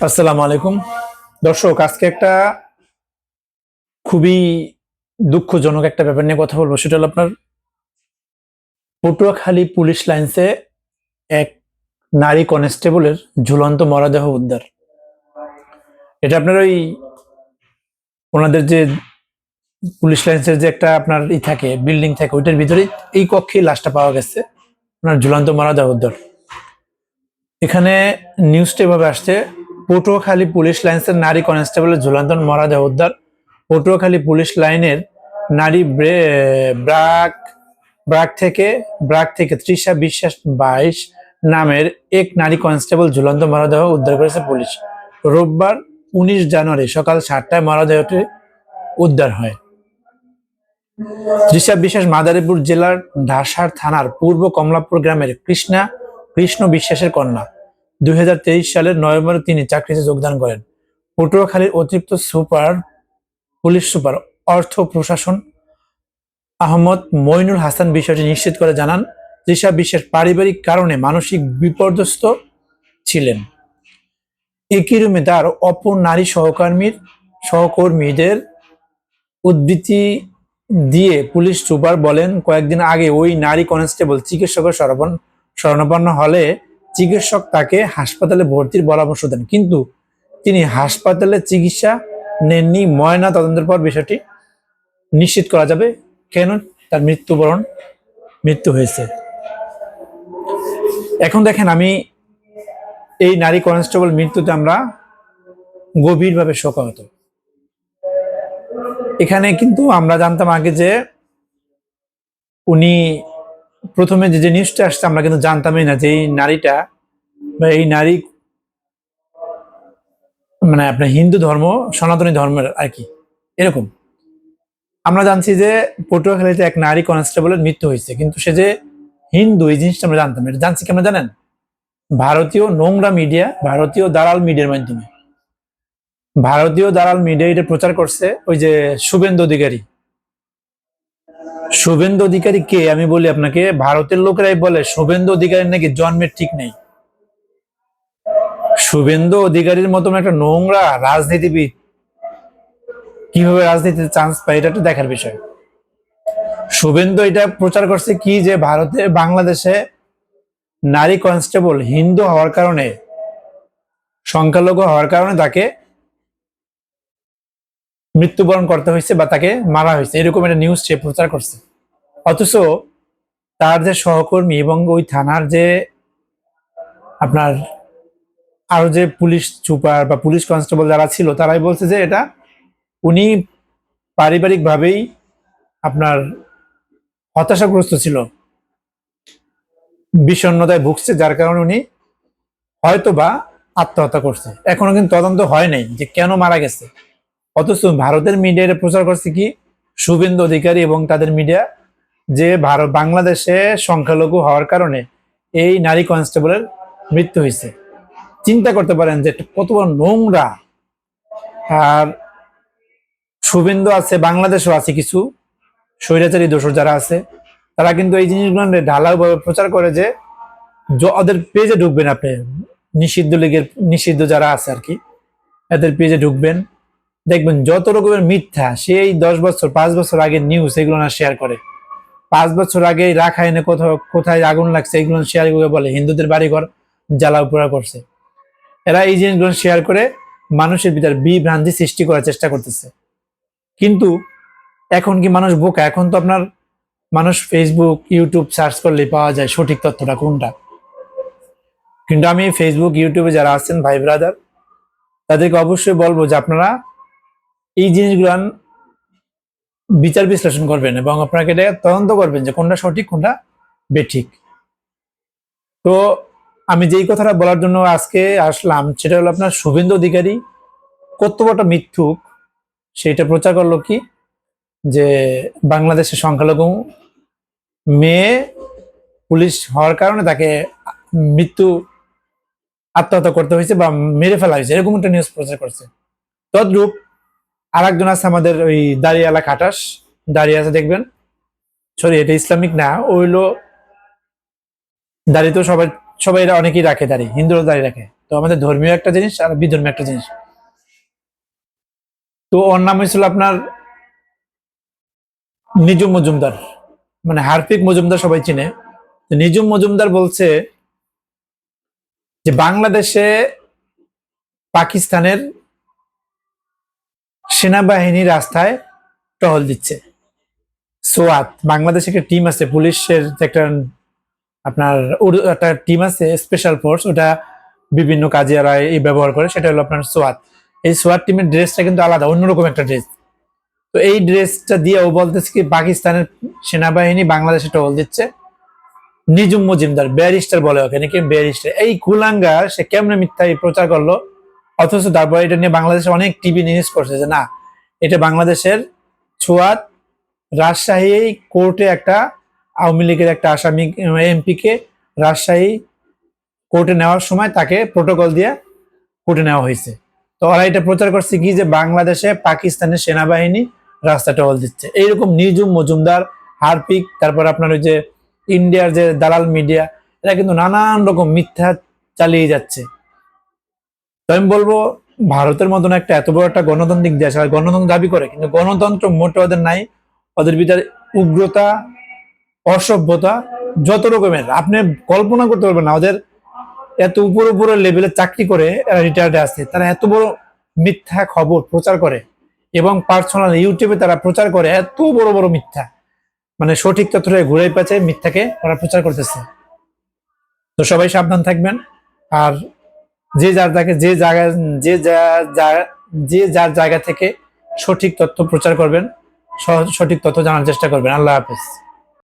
আসসালামু আলাইকুম দর্শক, আজকে একটা খুবই দুঃখজনক একটা ব্যাপার নিয়ে কথা বলবো। সেটা হলো আপনার পটুয়াখালী পুলিশ লাইন্সে এক নারী কনস্টেবলের ঝুলন্ত মরদেহ উদ্ধার। এটা আপনার ওই ওনাদের যে পুলিশ লাইন্সের যে একটা আপনার থাকে বিল্ডিং থাকে, ওইটার ভিতরে এই কক্ষেই লাশটা পাওয়া গেছে, ওনার ঝুলন্ত মরদেহ উদ্ধার। এখানে নিউজটা এভাবে আসছে: পটুয়াখালী পুলিশ লাইন্সের নারী কনস্টেবলের ঝুলন্ত মরদেহ উদ্ধার। পটুয়াখালী পুলিশ লাইনের নারী ব্রাক ব্রাক থেকে তৃষা বিশ্বাস 22 নামের এক নারী কনস্টেবল ঝুলন্ত মরদেহ উদ্ধার করেছে পুলিশ। রোববার 19 জানুয়ারি সকাল 7টায় মরদেহটি উদ্ধার হয়। তৃষা বিশ্বাস মাদারীপুর জেলার ঢাসার থানার পূর্ব কমলাপুর গ্রামের কৃষ্ণ বিশ্বাসের কন্যা। 2023 সালের নভেম্বরে তিনি চাকরিতে যোগদান করেন। পটুয়াখালীর অতিরিক্ত পুলিশ সুপার অর্থ প্রশাসন আহমদ মইনুল হাসান বিষয়টি নিশ্চিত করে জানান, তৃষা বিশ্বাস পারিবারিক কারণে মানসিক বিপর্যস্ত ছিলেন। একই রুমে তার অপর নারী সহকর্মীদের উদ্ধৃতি দিয়ে পুলিশ সুপার বলেন, কয়েকদিন আগে ওই নারী কনস্টেবল চিকিৎসকের শরণাপন্ন হলে চিকিৎসক তাকে হাসপাতালে ভর্তির পরামর্শ দেন, কিন্তু তিনি হাসপাতালে চিকিৎসা নেননি। ময়না তদন্তের পর বিষয়টি নিশ্চিত করা যাবে কেন তার মৃত্যু হয়েছে। এখন দেখেন, আমি এই নারী কনস্টেবল মৃত্যুতে আমরা গভীরভাবে শোকাহত। এখানে কিন্তু আমরা জানতাম আগে যে উনি প্রথমে যে নিউজটা আসছে, আমরা কিন্তু জানতামই না যে এই নারীটা বা এই নারী মানে আপনার হিন্দু ধর্ম, সনাতনী ধর্মের আর কি। এরকম আমরা জানছি যে পটুয়াখালীতে এক নারী কনস্টেবলের মৃত্যু হয়েছে, কিন্তু সে যে হিন্দু এই জিনিসটা আমরা জানতাম। এটা জানছি কেন জানেন? ভারতীয় নোংরা মিডিয়া, ভারতীয় দালাল মিডিয়ার মাধ্যমে। ভারতীয় দালাল মিডিয়া এটা প্রচার করছে। ওই যে শুভেন্দু অধিকারী কে আমি বলি আপনাকে, ভারতের লোকেরাই বলে শুভেন্দু অধিকারীর নাকি জন্মের ঠিক নেই। শুভেন্দু অধিকারীর মতন একটা নোংরা রাজনীতিবিদ কিভাবে রাজনীতিতে চান্স পায়, এটা একটু দেখার বিষয়। শুভেন্দু এটা প্রচার করছে কি, যে বাংলাদেশে নারী কনস্টেবল হিন্দু হওয়ার কারণে, সংখ্যালঘু হওয়ার কারণে তাকে মৃত্যুবরণ করতে হয়েছে বা তাকে মারা হয়েছে, এরকম একটা নিউজ সে প্রচার করছে। অথচ তার যে সহকর্মী এবং ওই থানার যে আপনার আরো যে পুলিশ সুপার বা পুলিশ কনস্টেবল যারা ছিল, তারাই বলছে যে এটা উনি পারিবারিক ভাবেই আপনার হতাশাগ্রস্ত ছিল, বিষণ্ণতায় ভুগছে, যার কারণে উনি হয়তো বা আত্মহত্যা করছে। এখনো কিন্তু তদন্ত হয় নাই যে কেন মারা গেছে। অথচ ভারতের মিডিয়া প্রচার করছে কি, শুভেন্দু অধিকারী এবং তাদের মিডিয়া, যে বাংলাদেশে সংখ্যালঘু হওয়ার কারণে এই নারী কনস্টেবলের মৃত্যু হয়েছে। চিন্তা করতে পারেন যে কত বড় নোংরা। আর শুভেন্দু আছে, বাংলাদেশও আছে কিছু স্বৈরাচারী দোষর যারা আছে, তারা কিন্তু এই জিনিসগুলো ঢালাও ভাবে প্রচার করে যে ওদের পেজে ঢুকবেন আপনি, নিষিদ্ধ লীগের নিষিদ্ধ যারা আছে আর কি, এদের পেজে ঢুকবেন, দেখবেন যত রকমের মিথ্যা সেই 10 বছর 5 বছর আগের নিউজ এগুলো না শেয়ার করে। 5 বছর আগে রাখাইনে কোথায় আগুন লাগছে এগুলো শেয়ার করে বলে হিন্দুদের বাড়িঘর জ্বালাও পোড়া করছে। এরা এই জিনিসগুলো শেয়ার করে মানুষের ভিতর বিভ্রান্তি সৃষ্টি করার চেষ্টা করতেছে। কিন্তু এখন কি মানুষ বোকা? এখন তো আপনার মানুষ ফেসবুক ইউটিউব সার্চ করলেই পাওয়া যায় সঠিক তথ্যটা কোনটা। কিন্তু আমি ফেসবুক ইউটিউবে যারা আছেন ভাই ব্রাদার, তাদেরকে অবশ্যই বলবো যে আপনারা এই জিনিসগুলো বিচার বিশ্লেষণ করবেন এবং আপনাকে এটা তদন্ত করবেন যে কোনটা সঠিক কোনটা বেঠিক। তো আমি যেই কথাটা বলার জন্য আজকে আসলাম, সেটা হলো আপনার শুভেন্দু অধিকারী কত বড় মিথ্যুক সেটা প্রচার করলো কি, যে বাংলাদেশের সংখ্যালঘু মেয়ে পুলিশ হওয়ার কারণে তাকে আত্মহত্যা করতে হয়েছে বা মেরে ফেলা হয়েছে, এরকম একটা নিউজ প্রচার করছে। তদ্রূপ আর একজন আছে আমাদের ওই দাঁড়িয়ালা খাটাস, দাঁড়িয়ে আছে দেখবেন, সরি এটা ইসলামিক না, ওইলো দাড়ি তো সবাই অনেকেই রাখে, দাড়ি হিন্দুরা দাড়ি রাখে, তো আমাদের ধর্মীয় একটা জিনিস আর বিধর্মীয় একটা জিনিস। তো ওর নাম হয়েছিল আপনার নিজুম মজুমদার, মানে হার্পিক মজুমদার সবাই চিনে। তো নিজুম মজুমদার বলছে যে বাংলাদেশে পাকিস্তানের সেনাবাহিনী রাস্তায় টহল দিচ্ছে। সোয়াত, বাংলাদেশে একটা টিম আছে পুলিশের, একটা আপনার একটা টিম আছে স্পেশাল ফোর্স, ওটা বিভিন্ন কাজে এরা এই ব্যবহার করে, সেটা হলো আপনার সোয়াত। এই সোয়াত টিমের ড্রেসটা কিন্তু আলাদা, অন্যরকম একটা ড্রেস। তো এই ড্রেসটা দিয়ে ও বলতেছে কি পাকিস্তানের সেনাবাহিনী বাংলাদেশে টহল দিচ্ছে। নিজুম মজুমদার, ব্যারিস্টার বলে ওকে, নাকি ব্যারিস্টার, এই কুলাঙ্গার সে কেমনে মিথ্যা প্রচার করলো, অথচ তারপর এটা নিয়ে বাংলাদেশে অনেক টিভি নিউজ করছে যে না, এটা বাংলাদেশের ছোয়াত রাজশাহী কোর্টে একটা আওয়ামী লীগের একটা আসামি এমপি কে রাজশাহী কোর্টে নেওয়ার সময় তাকে প্রোটোকল দিয়ে কোর্টে নেওয়া হয়েছে। তো ওরা এটা প্রচার করছে কি যে বাংলাদেশে পাকিস্তানের সেনাবাহিনী রাস্তা টহল দিচ্ছে। এইরকম নিজুম মজুমদার, হারপিক, তারপর আপনার ওই যে ইন্ডিয়ার যে দালাল মিডিয়া, এরা কিন্তু নানান রকম মিথ্যা চালিয়ে যাচ্ছে। তো আমি বলবো ভারতের মতন একটা এত বড় একটা গণতান্ত্রিক দেশ আর গণতন্ত্র দাবি করে, কিন্তু গণতন্ত্র মোটে ওদের নাই। ওদের ভিতরে উগ্রতা, অসভ্যতা, যত রকমের আপনি কল্পনা করতে পারবেন না। ওদের এত উপর উপর লেভেলে চাকরি করে রিটায়ার্ডে আছে, তারা এত বড় মিথ্যা খবর প্রচার করে এবং পার্সোনাল ইউটিউবে তারা প্রচার করে এত বড় বড় মিথ্যা, মানে সঠিক তথ্যটা ঘুরে পেঁচে মিথ্যাকে ওরা প্রচার করতেছে। তো সবাই সাবধান থাকবেন। আর যে যার জায়গায় যে যার জায়গা থেকে সঠিক তথ্য প্রচার করবেন, সঠিক তথ্য জানার চেষ্টা করবেন। আল্লাহ হাফেজ।